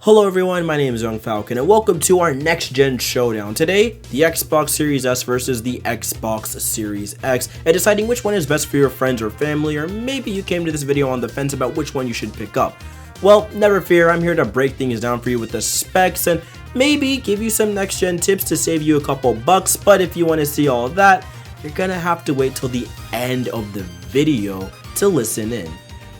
Hello everyone, my name is Young Falcon and welcome to our next gen showdown. Today, the Xbox Series S versus the Xbox Series X, and deciding which one is best for your friends or family, or maybe you came to this video on the fence about which one you should pick up. Well, never fear, I'm here to break things down for you with the specs and maybe give you some next gen tips to save you a couple bucks, but if you want to see all of that, you're gonna have to wait till the end of the video to listen in.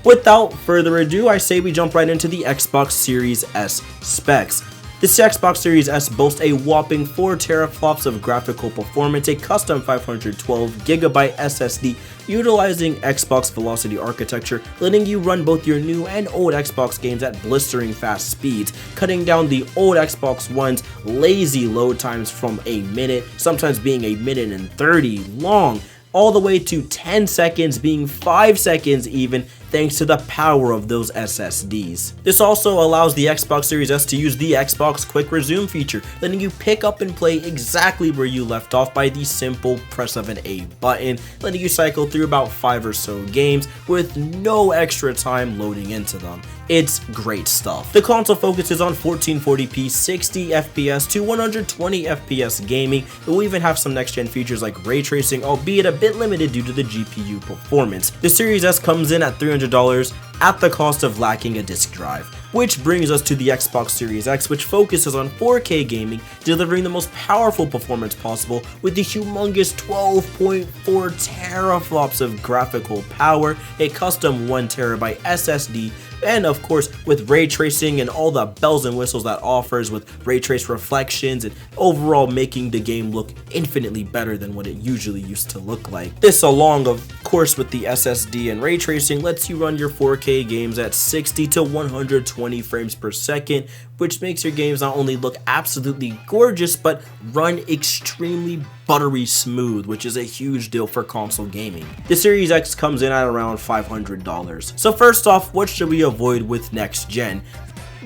Without further ado, I say we jump right into the Xbox Series S specs. This Xbox Series S boasts a whopping 4 teraflops of graphical performance, a custom 512GB SSD utilizing Xbox Velocity architecture, letting you run both your new and old Xbox games at blistering fast speeds, cutting down the old Xbox One's lazy load times from a minute, sometimes being a minute and 30 long, all the way to 10 seconds, being 5 seconds even, thanks to the power of those SSDs. This also allows the Xbox Series S to use the Xbox Quick Resume feature, letting you pick up and play exactly where you left off by the simple press of an A button, letting you cycle through about 5 or so games with no extra time loading into them. It's great stuff. The console focuses on 1440p 60 FPS to 120 FPS gaming. It will even have some next gen features like ray tracing, albeit a bit limited due to the GPU performance. The Series S comes in at $300 at the cost of lacking a disc drive. Which brings us to the Xbox Series X, which focuses on 4K gaming, delivering the most powerful performance possible with the humongous 12.4 teraflops of graphical power, a custom 1TB SSD, and of course with ray tracing and all the bells and whistles that offers with ray trace reflections and overall making the game look infinitely better than what it usually used to look like. This, along of course with the SSD and ray tracing, lets you run your 4K games at 60 to 120 frames per second, which makes your games not only look absolutely gorgeous but run extremely buttery smooth, which is a huge deal for console gaming. The Series X comes in at around $500. So first off, what should we avoid with next gen?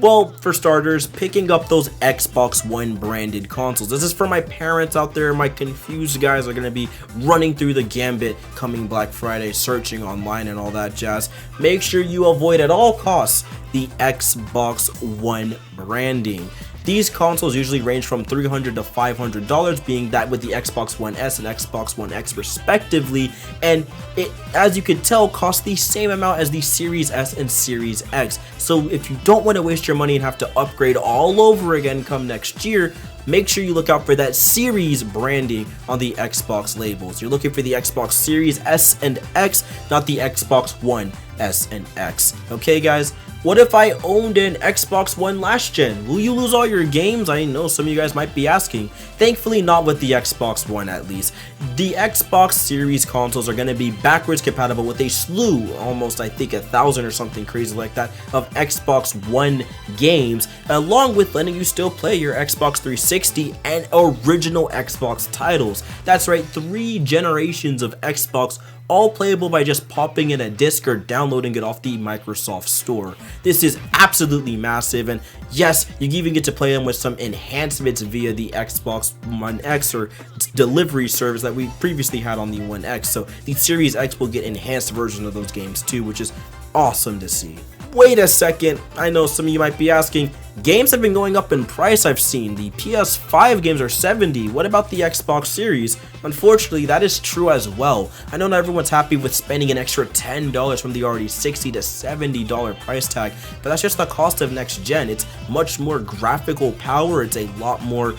Well, for starters, picking up those Xbox One branded consoles. This is for my parents out there. My confused guys are going to be running through the gambit coming Black Friday, searching online and all that jazz. Make sure you avoid at all costs the Xbox One branding. These consoles usually range from $300 to $500, being that with the Xbox One S and Xbox One X respectively, and it, as you can tell, costs the same amount as the Series S and Series X. So if you don't want to waste your money and have to upgrade all over again come next year, make sure you look out for that Series branding on the Xbox labels. You're looking for the Xbox Series S and X, not the Xbox One S and X. Okay guys? What if I owned an Xbox One last gen? Will you lose all your games? I know some of you guys might be asking. Thankfully not with the Xbox One at least. The Xbox Series consoles are going to be backwards compatible with a slew, almost I think 1,000 or something crazy like that, of Xbox One games, along with letting you still play your Xbox 360 and original Xbox titles. That's right, 3 generations of Xbox, all playable by just popping in a disc or downloading it off the Microsoft Store. This is absolutely massive, and yes, you even get to play them with some enhancements via the Xbox One X or delivery service that we previously had on the One X. So the Series X will get enhanced versions of those games too, which is awesome to see. Wait a second, I know some of you might be asking, games have been going up in price. I've seen the PS5 games are $70, what about the Xbox Series? Unfortunately, that is true as well. I know not everyone's happy with spending an extra $10 from the already $60 to $70 price tag, but that's just the cost of next gen. It's much more graphical power, it's a lot more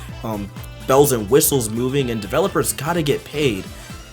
bells and whistles moving, and developers gotta get paid.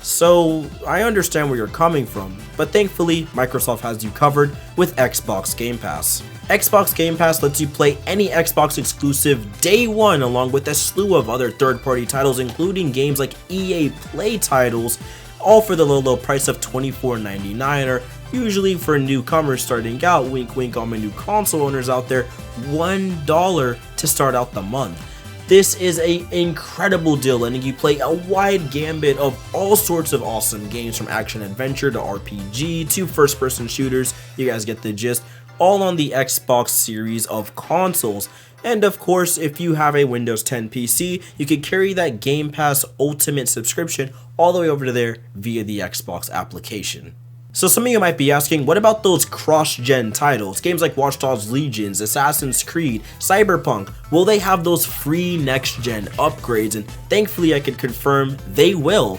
So I understand where you're coming from, but thankfully Microsoft has you covered with Xbox Game Pass. Xbox Game Pass lets you play any Xbox exclusive day one, along with a slew of other third-party titles, including games like EA Play titles, all for the low price of $24.99, or usually for newcomers starting out, wink wink all my new console owners out there, $1 to start out the month. This is an incredible deal, letting you play a wide gambit of all sorts of awesome games, from action adventure to RPG to first-person shooters. You guys get the gist. All on the Xbox series of consoles. And of course, if you have a Windows 10 PC, you can carry that Game Pass Ultimate subscription all the way over to there via the Xbox application. So some of you might be asking, what about those cross-gen titles? Games like Watch Dogs Legions, Assassin's Creed, Cyberpunk, will they have those free next-gen upgrades? And thankfully I can confirm they will.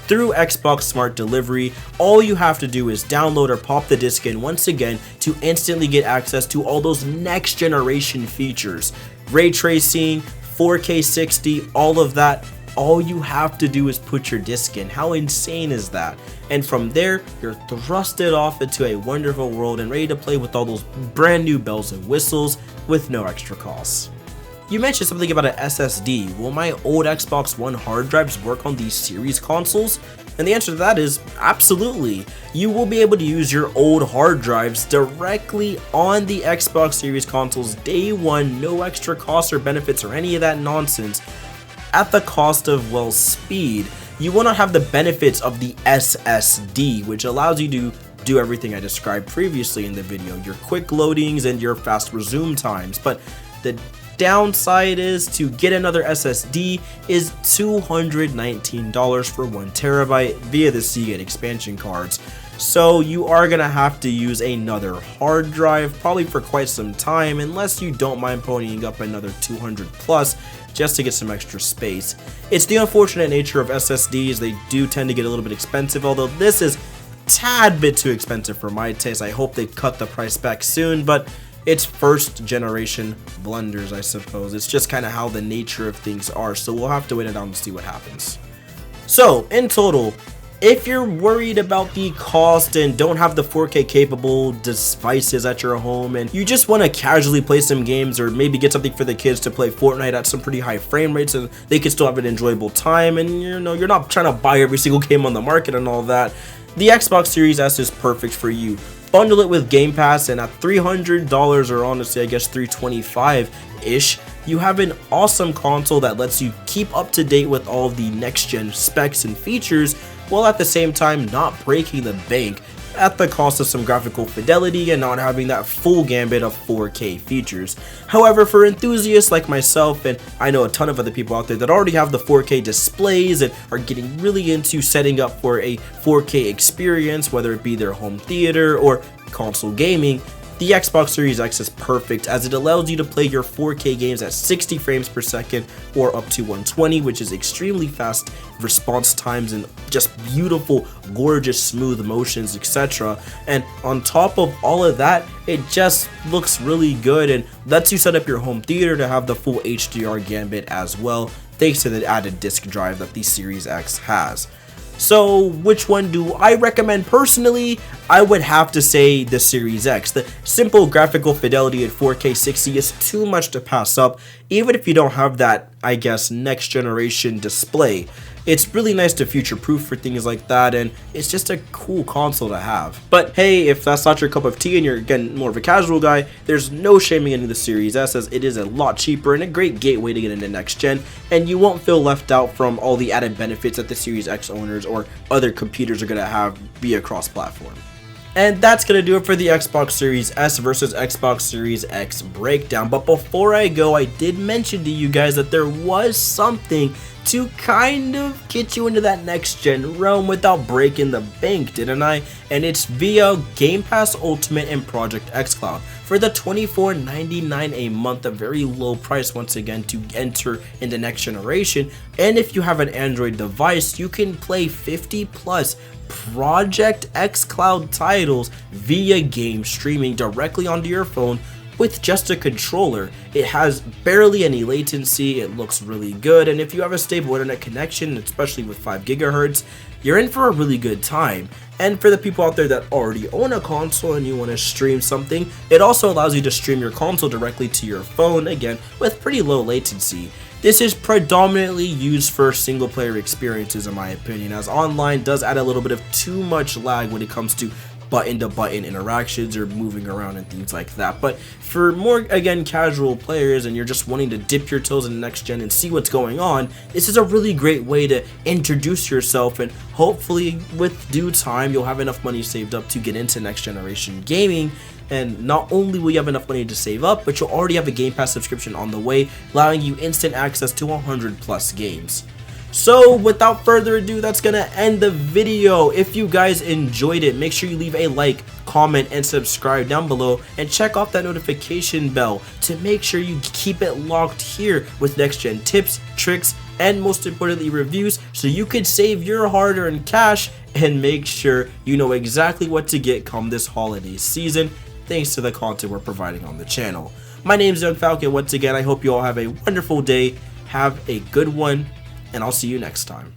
Through Xbox Smart Delivery, all you have to do is download or pop the disc in once again to instantly get access to all those next generation features. Ray tracing, 4K 60, all of that. All you have to do is put your disc in. How insane is that? And from there, you're thrusted off into a wonderful world and ready to play with all those brand new bells and whistles with no extra costs. You mentioned something about an SSD. Will my old Xbox One hard drives work on these series consoles? And the answer to that is absolutely. You will be able to use your old hard drives directly on the Xbox Series consoles day one, no extra costs or benefits or any of that nonsense. At the cost of, well, speed. You will not have the benefits of the SSD, which allows you to do everything I described previously in the video, your quick loadings and your fast resume times. But the downside is to get another SSD is $219 for 1 terabyte via the Seagate expansion cards. So you are going to have to use another hard drive probably for quite some time, unless you don't mind ponying up another 200 plus just to get some extra space. It's the unfortunate nature of SSDs, they do tend to get a little bit expensive, although this is a tad bit too expensive for my taste. I hope they cut the price back soon, but it's first generation blunders, I suppose. It's just kind of how the nature of things are, so we'll have to wait it out and see what happens. So in total, if you're worried about the cost and don't have the 4K capable devices at your home and you just want to casually play some games or maybe get something for the kids to play Fortnite at some pretty high frame rates and they can still have an enjoyable time, and you're not trying to buy every single game on the market and all that, the Xbox Series S is perfect for you. Bundle it with Game Pass, and at $300, or honestly I guess $325-ish, you have an awesome console that lets you keep up to date with all of the next gen specs and features, while at the same time not breaking the bank at the cost of some graphical fidelity and not having that full gambit of 4K features. However, for enthusiasts like myself, and I know a ton of other people out there that already have the 4K displays and are getting really into setting up for a 4K experience, whether it be their home theater or console gaming, the Xbox Series X is perfect as it allows you to play your 4K games at 60 frames per second or up to 120, which is extremely fast response times and just beautiful, gorgeous, smooth motions, etc. And on top of all of that, it just looks really good and lets you set up your home theater to have the full HDR gambit as well, thanks to the added disk drive that the Series X has. So which one do I recommend personally? I would have to say the Series X. The simple graphical fidelity at 4K 60 is too much to pass up, even if you don't have that, I guess, next generation display. It's really nice to future-proof for things like that, and it's just a cool console to have. But hey, if that's not your cup of tea and you're, again, more of a casual guy, there's no shaming into the Series S, as it is a lot cheaper and a great gateway to get into next gen, and you won't feel left out from all the added benefits that the Series X owners or other computers are going to have via cross-platform. And that's going to do it for the Xbox Series S versus Xbox Series X breakdown. But before I go, I did mention to you guys that there was something to kind of get you into that next gen realm without breaking the bank, didn't I? And it's via Game Pass Ultimate and Project xCloud for the $24.99 a month, a very low price once again to enter in the next generation. And if you have an Android device, you can play 50 plus Project xCloud titles via game streaming directly onto your phone with just a controller. It has barely any latency, it looks really good, and if you have a stable internet connection, especially with 5 GHz, you're in for a really good time. And for the people out there that already own a console and you want to stream something, it also allows you to stream your console directly to your phone, again, with pretty low latency. This is predominantly used for single player experiences in my opinion, as online does add a little bit of too much lag when it comes to button-to-button interactions or moving around and things like that. But for more, again, casual players and you're just wanting to dip your toes in the next gen and see what's going on, this is a really great way to introduce yourself, and hopefully with due time you'll have enough money saved up to get into next generation gaming. And not only will you have enough money to save up, but you'll already have a Game Pass subscription on the way, allowing you instant access to 100 plus games. So without further ado, that's gonna end the video. If you guys enjoyed it, make sure you leave a like, comment, and subscribe down below, and check off that notification bell to make sure you keep it locked here with next gen tips, tricks, and most importantly reviews, so you could save your hard-earned cash and make sure you know exactly what to get come this holiday season, thanks to the content we're providing on the channel. My name is Young Falcon. Once again, I hope you all have a wonderful day, have a good one, and I'll see you next time.